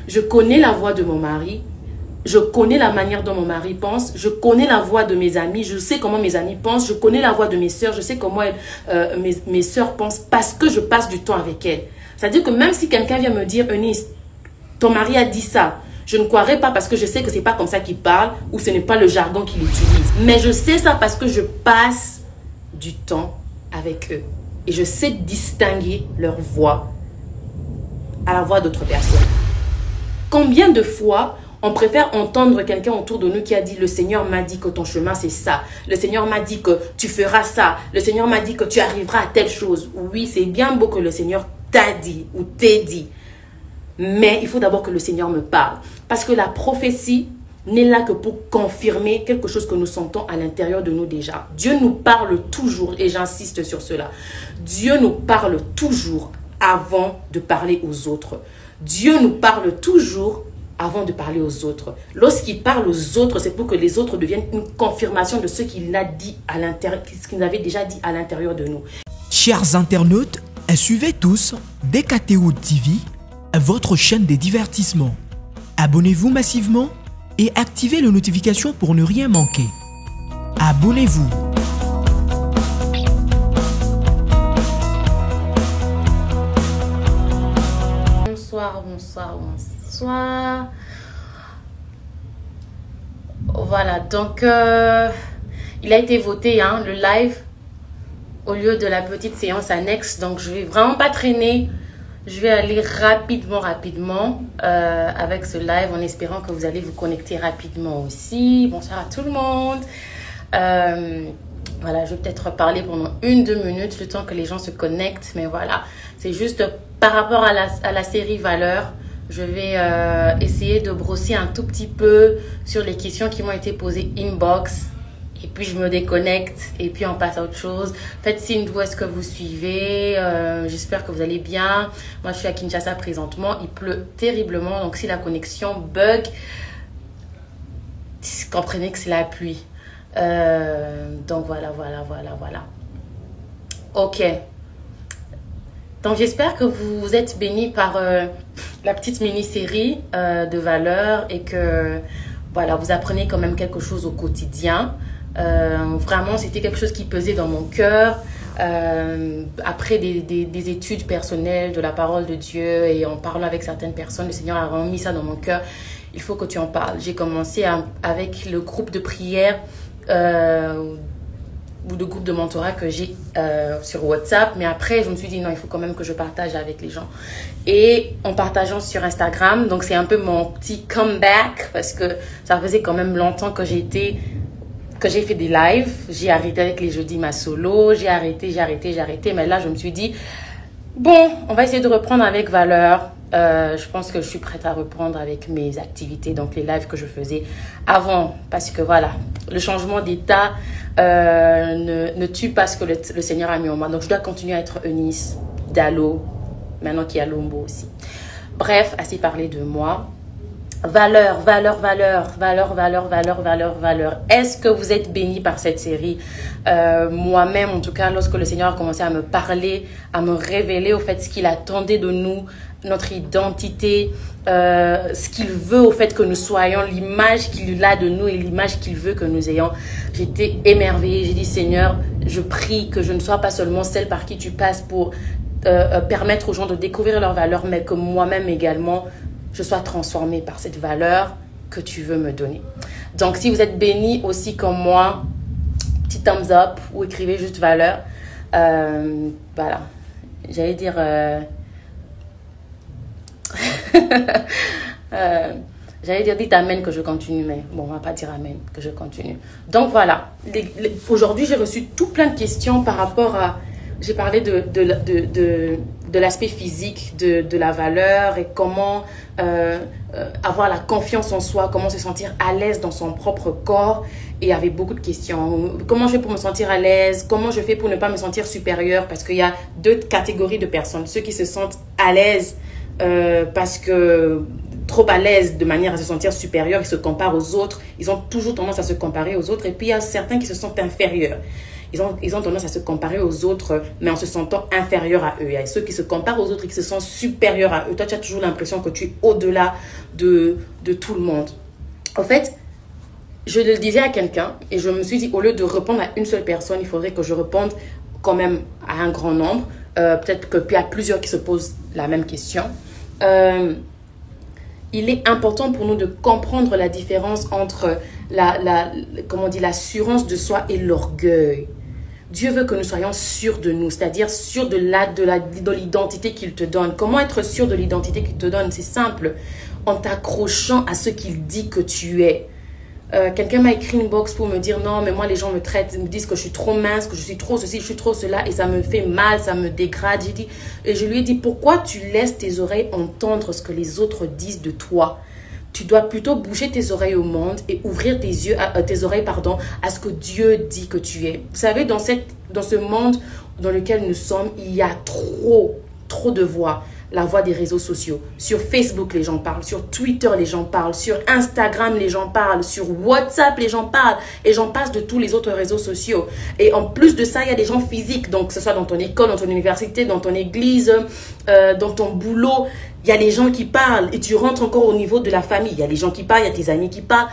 Je connais la voix de mon mari. Je connais la manière dont mon mari pense. Je connais la voix de mes amis. Je sais comment mes amis pensent. Je connais la voix de mes soeurs. Je sais comment mes soeurs pensent parce que je passe du temps avec elles. C'est-à-dire que même si quelqu'un vient me dire, Eunice, ton mari a dit ça, je ne croirais pas parce que je sais que ce n'est pas comme ça qu'il parle ou ce n'est pas le jargon qu'il utilise. Mais je sais ça parce que je passe du temps avec eux. Et je sais distinguer leur voix à la voix d'autres personnes. Combien de fois on préfère entendre quelqu'un autour de nous qui a dit « Le Seigneur m'a dit que ton chemin c'est ça. Le Seigneur m'a dit que tu feras ça. Le Seigneur m'a dit que tu arriveras à telle chose. » Oui, c'est bien beau que le Seigneur t'a dit ou t'ait dit. Mais il faut d'abord que le Seigneur me parle. Parce que la prophétie n'est là que pour confirmer quelque chose que nous sentons à l'intérieur de nous déjà. Dieu nous parle toujours, et j'insiste sur cela. Dieu nous parle toujours avant de parler aux autres. Dieu nous parle toujours avant de parler aux autres. Lorsqu'il parle aux autres, c'est pour que les autres deviennent une confirmation de ce qu'il a dit à l'intérieur, ce qu'il avait déjà dit à l'intérieur de nous. Chers internautes, suivez tous DKTO TV, votre chaîne des divertissements. Abonnez-vous massivement et activez les notifications pour ne rien manquer. Abonnez-vous. Bonsoir, bonsoir, bonsoir. Voilà, donc il a été voté, hein, le live au lieu de la petite séance annexe. Donc je vais vraiment pas traîner. Je vais aller rapidement avec ce live en espérant que vous allez vous connecter rapidement aussi. Bonsoir à tout le monde. Voilà, je vais peut-être parler pendant 1-2 minutes le temps que les gens se connectent. Mais voilà, c'est juste par rapport à la série Valeurs. Je vais essayer de brosser un tout petit peu sur les questions qui m'ont été posées inbox. Et puis, je me déconnecte et puis on passe à autre chose. Faites signe d'où est-ce que vous suivez. J'espère que vous allez bien. Moi, je suis à Kinshasa présentement. Il pleut terriblement. Donc, si la connexion bug, comprenez que c'est la pluie. Donc, voilà. Ok. Donc, j'espère que vous êtes bénis par la petite mini-série de valeurs et que, voilà, vous apprenez quand même quelque chose au quotidien. Vraiment, c'était quelque chose qui pesait dans mon cœur. Après des études personnelles de la parole de Dieu et en parlant avec certaines personnes, le Seigneur a vraiment mis ça dans mon cœur. Il faut que tu en parles. J'ai commencé avec le groupe de prière ou de groupe de mentorat que j'ai sur WhatsApp. Mais après, je me suis dit non, il faut quand même que je partage avec les gens. Et en partageant sur Instagram, donc c'est un peu mon petit comeback parce que ça faisait quand même longtemps que j'ai fait des lives. J'ai arrêté avec les jeudis ma solo. J'ai arrêté. Mais là, je me suis dit, bon, on va essayer de reprendre avec valeur. Je pense que je suis prête à reprendre avec mes activités, donc les lives que je faisais avant. Parce que voilà, le changement d'état ne tue pas ce que le Seigneur a mis en moi. Donc, je dois continuer à être Eunice Dalo, maintenant qu'il y a Lombo aussi. Bref, assez parlé de moi. Valeurs. Est-ce que vous êtes bénis par cette série? Moi-même, en tout cas, lorsque le Seigneur a commencé à me parler, à me révéler au fait ce qu'il attendait de nous, notre identité, ce qu'il veut au fait que nous soyons, l'image qu'il a de nous et l'image qu'il veut que nous ayons, j'étais émerveillée. J'ai dit, Seigneur, je prie que je ne sois pas seulement celle par qui tu passes pour permettre aux gens de découvrir leurs valeurs, mais que moi-même également, je sois transformée par cette valeur que tu veux me donner. Donc, si vous êtes bénis aussi comme moi, petit thumbs up ou écrivez juste valeur. Voilà. J'allais dire... j'allais dire dites amen que je continue, mais bon, on va pas dire amen que je continue. Donc, voilà. Aujourd'hui, j'ai reçu tout plein de questions par rapport à... J'ai parlé de l'aspect physique de la valeur et comment avoir la confiance en soi, comment se sentir à l'aise dans son propre corps. Et il y avait beaucoup de questions. Comment je fais pour me sentir à l'aise? Comment je fais pour ne pas me sentir supérieure? Parce qu'il y a 2 catégories de personnes. Ceux qui se sentent à l'aise parce que trop à l'aise de manière à se sentir supérieur, ils se comparent aux autres. Ils ont toujours tendance à se comparer aux autres. Et puis, il y a certains qui se sentent inférieurs. ils ont tendance à se comparer aux autres, mais en se sentant inférieurs à eux. Il y a ceux qui se comparent aux autres et qui se sentent supérieurs à eux. Toi, tu as toujours l'impression que tu es au-delà de tout le monde. En fait, je le disais à quelqu'un et je me suis dit, au lieu de répondre à une seule personne, il faudrait que je réponde quand même à un grand nombre. Peut-être qu'il y a plusieurs qui se posent la même question. Il est important pour nous de comprendre la différence entre l'assurance de soi et l'orgueil. Dieu veut que nous soyons sûrs de nous, c'est-à-dire sûrs de l'identité qu'il te donne. Comment être sûr de l'identité qu'il te donne? C'est simple, en t'accrochant à ce qu'il dit que tu es. Quelqu'un m'a écrit une box pour me dire non, mais moi les gens me disent que je suis trop mince, que je suis trop ceci, je suis trop cela et ça me fait mal, ça me dégrade. Et je lui ai dit, pourquoi tu laisses tes oreilles entendre ce que les autres disent de toi? Tu dois plutôt bouger tes oreilles au monde et ouvrir tes oreilles à ce que Dieu dit que tu es. Vous savez, dans ce monde dans lequel nous sommes, il y a trop de voix. La voix des réseaux sociaux. Sur Facebook, les gens parlent. Sur Twitter, les gens parlent. Sur Instagram, les gens parlent. Sur WhatsApp, les gens parlent. Et j'en passe de tous les autres réseaux sociaux. Et en plus de ça, il y a des gens physiques. Donc, que ce soit dans ton école, dans ton université, dans ton église, dans ton boulot. Il y a des gens qui parlent. Et tu rentres encore au niveau de la famille. Il y a des gens qui parlent, il y a tes amis qui parlent.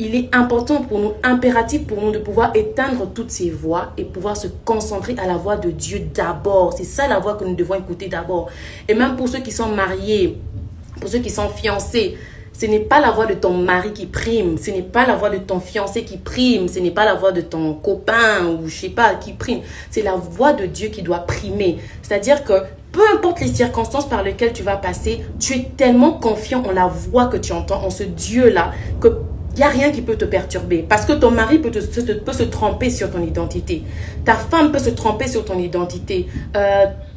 Il est important pour nous, impératif pour nous de pouvoir éteindre toutes ces voix et pouvoir se concentrer à la voix de Dieu d'abord. C'est ça la voix que nous devons écouter d'abord. Et même pour ceux qui sont mariés, pour ceux qui sont fiancés, ce n'est pas la voix de ton mari qui prime, ce n'est pas la voix de ton fiancé qui prime, ce n'est pas la voix de ton copain ou je sais pas qui prime. C'est la voix de Dieu qui doit primer. C'est-à-dire que peu importe les circonstances par lesquelles tu vas passer, tu es tellement confiant en la voix que tu entends, en ce Dieu-là, que il n'y a rien qui peut te perturber. Parce que ton mari peut se tromper sur ton identité. Ta femme peut se tromper sur ton identité.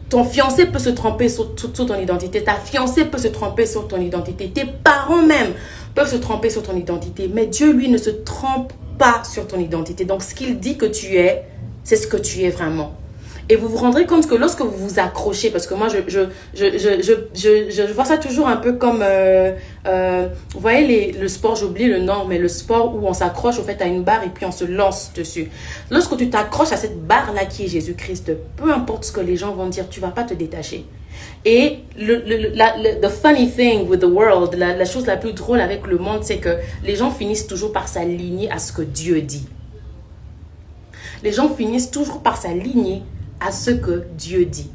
Ton fiancé peut se tromper sur ton identité. Ta fiancée peut se tromper sur ton identité. Tes parents même peuvent se tromper sur ton identité. Mais Dieu, lui, ne se trompe pas sur ton identité. Donc, ce qu'il dit que tu es, c'est ce que tu es vraiment. Et vous vous rendrez compte que lorsque vous vous accrochez, parce que moi, je vois ça toujours un peu comme, vous voyez, le sport, j'oublie le nom, mais le sport où on s'accroche au fait à une barre et puis on se lance dessus. Lorsque tu t'accroches à cette barre-là qui est Jésus-Christ, peu importe ce que les gens vont dire, tu ne vas pas te détacher. Et the funny thing with the world, la chose la plus drôle avec le monde, c'est que les gens finissent toujours par s'aligner à ce que Dieu dit. Les gens finissent toujours par s'aligner à ce que Dieu dit.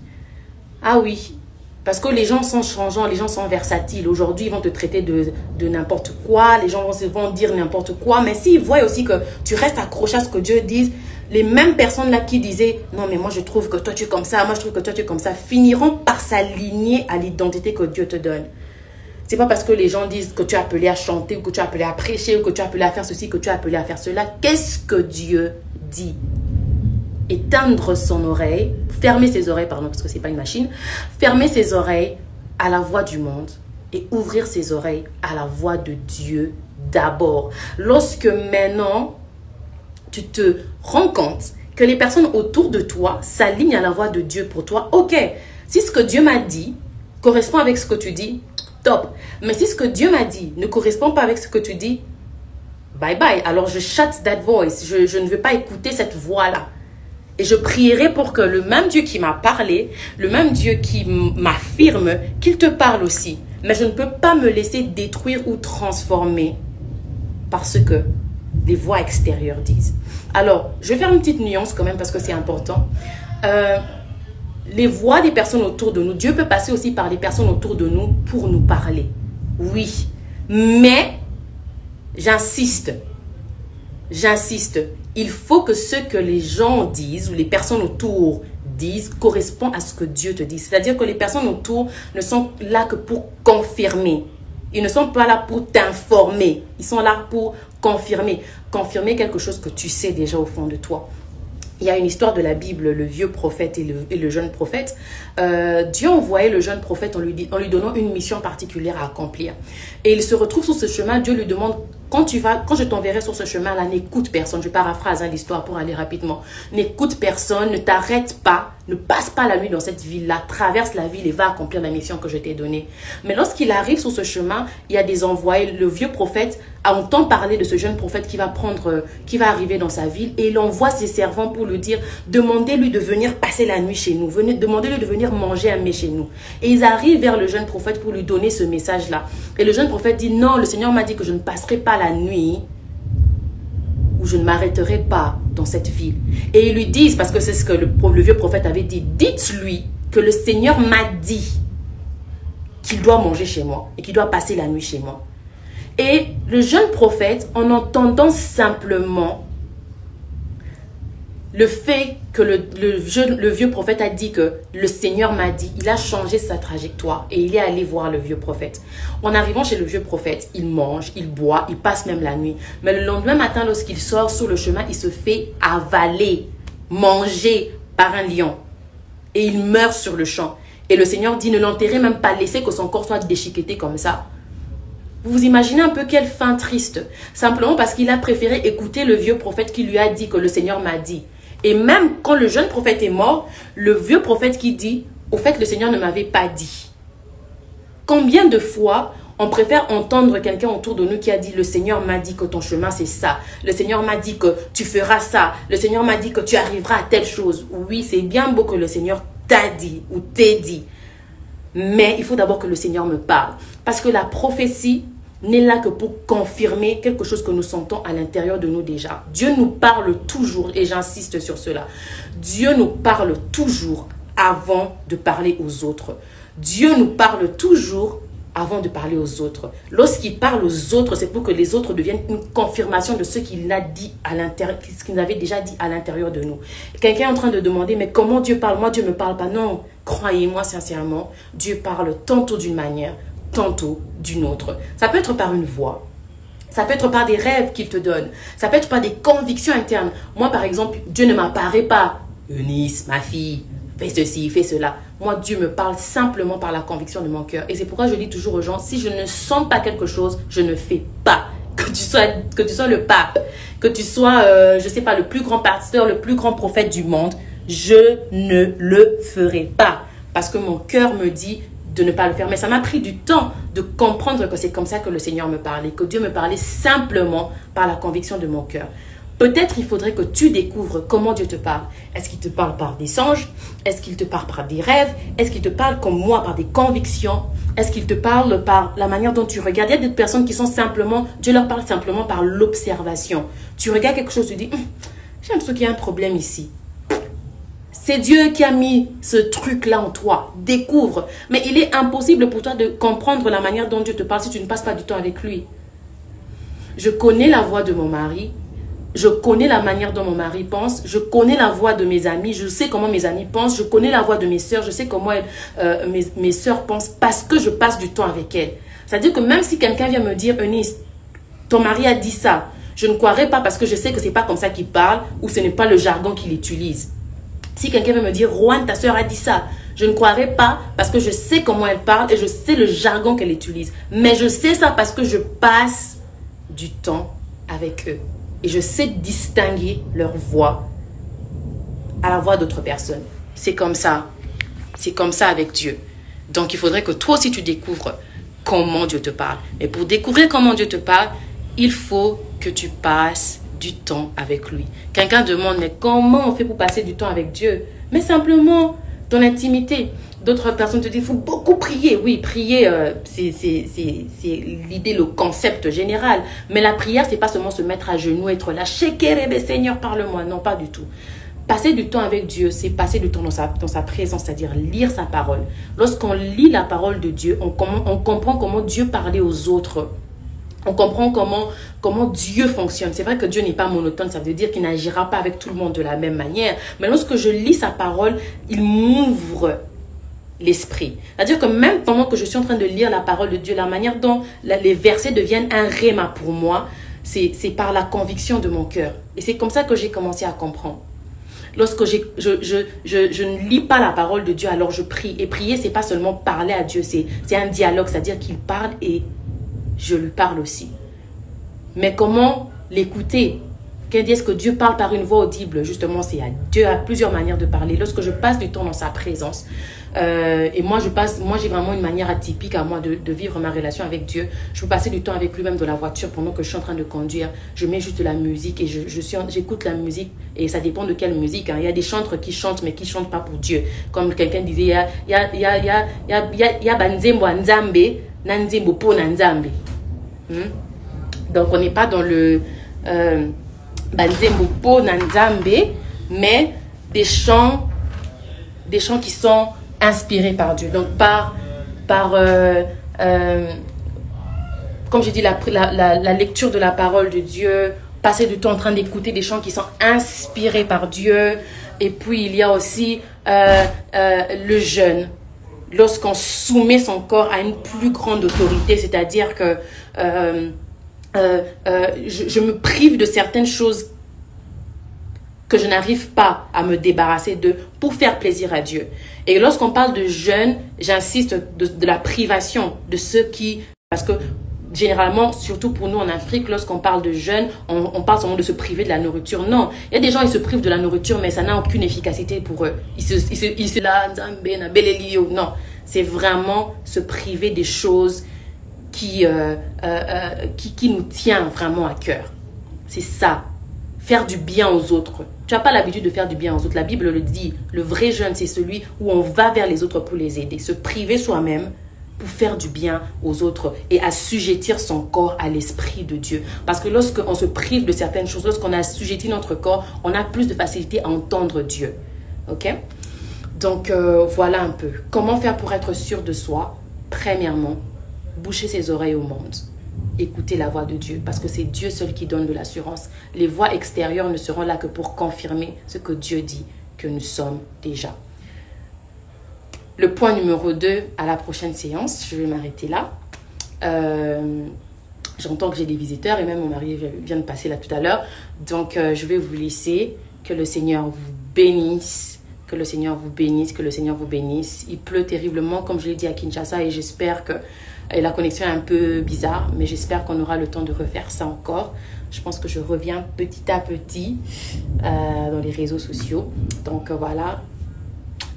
Ah oui, parce que les gens sont changeants, les gens sont versatiles. Aujourd'hui, ils vont te traiter de n'importe quoi, les gens vont dire n'importe quoi. Mais s'ils voient aussi que tu restes accroché à ce que Dieu dit, les mêmes personnes là qui disaient « Non, mais moi je trouve que toi tu es comme ça, moi je trouve que toi tu es comme ça », finiront par s'aligner à l'identité que Dieu te donne. C'est pas parce que les gens disent que tu es appelé à chanter, ou que tu es appelé à prêcher, ou que tu es appelé à faire ceci, que tu es appelé à faire cela. Qu'est-ce que Dieu dit? Éteindre son oreille, fermer ses oreilles, pardon, parce que c'est pas une machine, fermer ses oreilles à la voix du monde et ouvrir ses oreilles à la voix de Dieu d'abord. Lorsque maintenant, tu te rends compte que les personnes autour de toi s'alignent à la voix de Dieu pour toi, ok, si ce que Dieu m'a dit correspond avec ce que tu dis, top. Mais si ce que Dieu m'a dit ne correspond pas avec ce que tu dis, bye bye. Alors je shut that voice, je ne veux pas écouter cette voix-là. Et je prierai pour que le même Dieu qui m'a parlé, le même Dieu qui m'affirme, qu'il te parle aussi. Mais je ne peux pas me laisser détruire ou transformer par ce que les voix extérieures disent. Alors, je vais faire une petite nuance quand même parce que c'est important. Les voix des personnes autour de nous, Dieu peut passer aussi par les personnes autour de nous pour nous parler. Oui, mais j'insiste, il faut que ce que les gens disent ou les personnes autour disent correspond à ce que Dieu te dit. C'est-à-dire que les personnes autour ne sont là que pour confirmer. Ils ne sont pas là pour t'informer. Ils sont là pour confirmer. Confirmer quelque chose que tu sais déjà au fond de toi. Il y a une histoire de la Bible, le vieux prophète et le jeune prophète. Dieu envoyait le jeune prophète en lui donnant une mission particulière à accomplir. Et il se retrouve sur ce chemin. Dieu lui demande, quand je t'enverrai sur ce chemin-là, n'écoute personne. Je paraphrase l'histoire pour aller rapidement. N'écoute personne, ne t'arrête pas, ne passe pas la nuit dans cette ville-là, traverse la ville et va accomplir la mission que je t'ai donnée. Mais lorsqu'il arrive sur ce chemin, il y a des envoyés. Le vieux prophète entend parler de ce jeune prophète qui va arriver dans sa ville et il envoie ses servants pour lui dire, demandez-lui de venir passer la nuit chez nous, demandez-lui de venir manger un mets chez nous. Et ils arrivent vers le jeune prophète pour lui donner ce message-là. Et le jeune prophète dit, non, le Seigneur m'a dit que je ne passerai pas la nuit où je ne m'arrêterai pas dans cette ville. Et ils lui disent, parce que c'est ce que le vieux prophète avait dit, dites-lui que le Seigneur m'a dit qu'il doit manger chez moi et qu'il doit passer la nuit chez moi. Et le jeune prophète, en entendant simplement le fait que le vieux prophète a dit que le Seigneur m'a dit, il a changé sa trajectoire et il est allé voir le vieux prophète. En arrivant chez le vieux prophète, il mange, il boit, il passe même la nuit. Mais le lendemain matin, lorsqu'il sort sur le chemin, il se fait avaler, manger par un lion. Et il meurt sur le champ. Et le Seigneur dit, ne l'enterrez même pas, laissez que son corps soit déchiqueté comme ça. Vous imaginez un peu quelle fin triste. Simplement parce qu'il a préféré écouter le vieux prophète qui lui a dit que le Seigneur m'a dit. Et même quand le jeune prophète est mort, le vieux prophète qui dit, au fait, le Seigneur ne m'avait pas dit. Combien de fois on préfère entendre quelqu'un autour de nous qui a dit, le Seigneur m'a dit que ton chemin c'est ça. Le Seigneur m'a dit que tu feras ça. Le Seigneur m'a dit que tu arriveras à telle chose. Oui, c'est bien beau que le Seigneur t'a dit ou t'ait dit. Mais il faut d'abord que le Seigneur me parle. Parce que la prophétie n'est là que pour confirmer quelque chose que nous sentons à l'intérieur de nous déjà. Dieu nous parle toujours, et j'insiste sur cela. Dieu nous parle toujours avant de parler aux autres. Dieu nous parle toujours avant de parler aux autres. Lorsqu'il parle aux autres, c'est pour que les autres deviennent une confirmation de ce qu'il a dit à l'intérieur, ce qu'il avait déjà dit à l'intérieur de nous. Quelqu'un est en train de demander, mais comment Dieu parle? Moi, Dieu ne me parle pas. Non, croyez-moi sincèrement, Dieu parle tantôt d'une manière, tantôt d'une autre. Ça peut être par une voix, ça peut être par des rêves qu'il te donne, ça peut être par des convictions internes. Moi, par exemple, Dieu ne m'apparaît pas. Eunice, ma fille, fais ceci, fais cela. Moi, Dieu me parle simplement par la conviction de mon cœur. Et c'est pourquoi je dis toujours aux gens, si je ne sens pas quelque chose, je ne fais pas. Que tu sois le pape, que tu sois, je sais pas, le plus grand pasteur, le plus grand prophète du monde, je ne le ferai pas. Parce que mon cœur me dit de ne pas le faire. Mais ça m'a pris du temps de comprendre que c'est comme ça que le Seigneur me parlait, que Dieu me parlait simplement par la conviction de mon cœur. Peut-être il faudrait que tu découvres comment Dieu te parle. Est-ce qu'il te parle par des songes? Est-ce qu'il te parle par des rêves? Est-ce qu'il te parle comme moi par des convictions? Est-ce qu'il te parle par la manière dont tu regardes? Il y a des personnes qui sont simplement, Dieu leur parle simplement par l'observation. Tu regardes quelque chose, tu dis, j'ai l'impression qu'il y a un problème ici. C'est Dieu qui a mis ce truc-là en toi. Découvre. Mais il est impossible pour toi de comprendre la manière dont Dieu te parle si tu ne passes pas du temps avec lui. Je connais la voix de mon mari. Je connais la manière dont mon mari pense. Je connais la voix de mes amis. Je sais comment mes amis pensent. Je connais la voix de mes soeurs. Je sais comment mes soeurs pensent parce que je passe du temps avec elles. C'est-à-dire que même si quelqu'un vient me dire, Eunice, ton mari a dit ça, je ne croirais pas parce que je sais que ce n'est pas comme ça qu'il parle ou ce n'est pas le jargon qu'il utilise. Si quelqu'un veut me dire, Rohan, ta soeur a dit ça, je ne croirais pas parce que je sais comment elle parle et je sais le jargon qu'elle utilise. Mais je sais ça parce que je passe du temps avec eux. Et je sais distinguer leur voix à la voix d'autres personnes. C'est comme ça. C'est comme ça avec Dieu. Donc, il faudrait que toi aussi tu découvres comment Dieu te parle. Mais pour découvrir comment Dieu te parle, il faut que tu passes du temps avec lui. Quelqu'un demande, mais comment on fait pour passer du temps avec Dieu? Mais simplement, dans l'intimité. D'autres personnes te disent, il faut beaucoup prier. Oui, prier, c'est l'idée, le concept général. Mais la prière, c'est pas seulement se mettre à genoux, être là, Shekerebe, Seigneur, parle-moi. Non, pas du tout. Passer du temps avec Dieu, c'est passer du temps dans sa présence, c'est-à-dire lire sa parole. Lorsqu'on lit la parole de Dieu, on comprend comment Dieu parlait aux autres. On comprend comment Dieu fonctionne. C'est vrai que Dieu n'est pas monotone, ça veut dire qu'il n'agira pas avec tout le monde de la même manière. Mais lorsque je lis sa parole, il m'ouvre l'esprit. C'est-à-dire que même pendant que je suis en train de lire la parole de Dieu, la manière dont les versets deviennent un réma pour moi, c'est par la conviction de mon cœur. Et c'est comme ça que j'ai commencé à comprendre. Lorsque je ne lis pas la parole de Dieu, alors je prie. Et prier, c'est pas seulement parler à Dieu, c'est un dialogue, c'est-à-dire qu'il parle et je lui parle aussi. Mais comment l'écouter? Est-ce que Dieu parle par une voix audible? Justement, Dieu a plusieurs manières de parler. Lorsque je passe du temps dans sa présence, et moi j'ai vraiment une manière atypique à moi de vivre ma relation avec Dieu. Je peux passer du temps avec lui-même dans la voiture pendant que je suis en train de conduire. Je mets juste de la musique et j'écoute la musique, et ça dépend de quelle musique. Hein. Il y a des chantres qui chantent, mais qui ne chantent pas pour Dieu. Comme quelqu'un disait, il y a banzembo nzambe, nanzembo po nanzambe. Donc on n'est pas dans le banzembo po nanzambe, mais des chants qui sont inspirés par Dieu. Donc comme j'ai dit, la lecture de la parole de Dieu, passer du temps en train d'écouter des chants qui sont inspirés par Dieu. Et puis il y a aussi le jeûne. Lorsqu'on soumet son corps à une plus grande autorité, c'est-à-dire que je me prive de certaines choses que je n'arrive pas à me débarrasser de pour faire plaisir à Dieu. Et lorsqu'on parle de jeûne, j'insiste de la privation de ceux qui... Parce que généralement, surtout pour nous en Afrique, lorsqu'on parle de jeûne, on parle seulement de se priver de la nourriture. Non, il y a des gens, ils se privent de la nourriture, mais ça n'a aucune efficacité pour eux. Non, c'est vraiment se priver des choses qui nous tient vraiment à cœur. C'est ça. Faire du bien aux autres. Tu n'as pas l'habitude de faire du bien aux autres. La Bible le dit. Le vrai jeûne, c'est celui où on va vers les autres pour les aider. Se priver soi-même pour faire du bien aux autres et assujettir son corps à l'esprit de Dieu. Parce que lorsqu'on se prive de certaines choses, lorsqu'on assujettit notre corps, on a plus de facilité à entendre Dieu. Ok? Donc, voilà un peu. Comment faire pour être sûr de soi? Premièrement, boucher ses oreilles au monde. Écouter la voix de Dieu, parce que c'est Dieu seul qui donne de l'assurance. Les voix extérieures ne seront là que pour confirmer ce que Dieu dit que nous sommes déjà. Le point numéro 2, à la prochaine séance, je vais m'arrêter là. J'entends que j'ai des visiteurs et même mon mari vient de passer là tout à l'heure. Donc, je vais vous laisser. Que le Seigneur vous bénisse. Que le Seigneur vous bénisse. Que le Seigneur vous bénisse. Il pleut terriblement, comme je l'ai dit à Kinshasa, et j'espère que... Et la connexion est un peu bizarre, mais j'espère qu'on aura le temps de refaire ça encore. Je pense que je reviens petit à petit dans les réseaux sociaux. Donc voilà,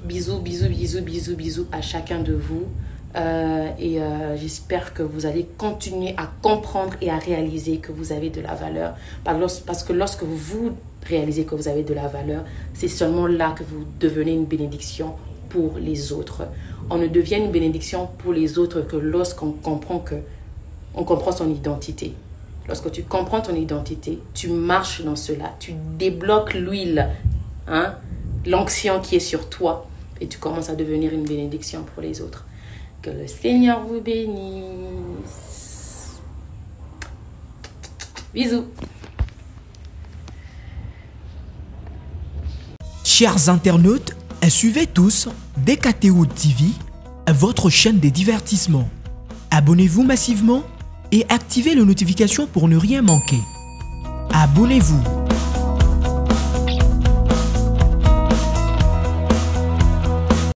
bisous, bisous, bisous, bisous, bisous à chacun de vous. J'espère que vous allez continuer à comprendre et à réaliser que vous avez de la valeur. Parce que lorsque vous réalisez que vous avez de la valeur, c'est seulement là que vous devenez une bénédiction pour les autres. On ne devient une bénédiction pour les autres que lorsqu'on comprend son identité. Lorsque tu comprends ton identité, tu marches dans cela, tu débloques l'huile, hein, l'onction qui est sur toi, et tu commences à devenir une bénédiction pour les autres. Que le Seigneur vous bénisse. Bisous. Chers internautes, suivez tous DKTO TV, votre chaîne des divertissements. Abonnez-vous massivement et activez les notifications pour ne rien manquer. Abonnez-vous.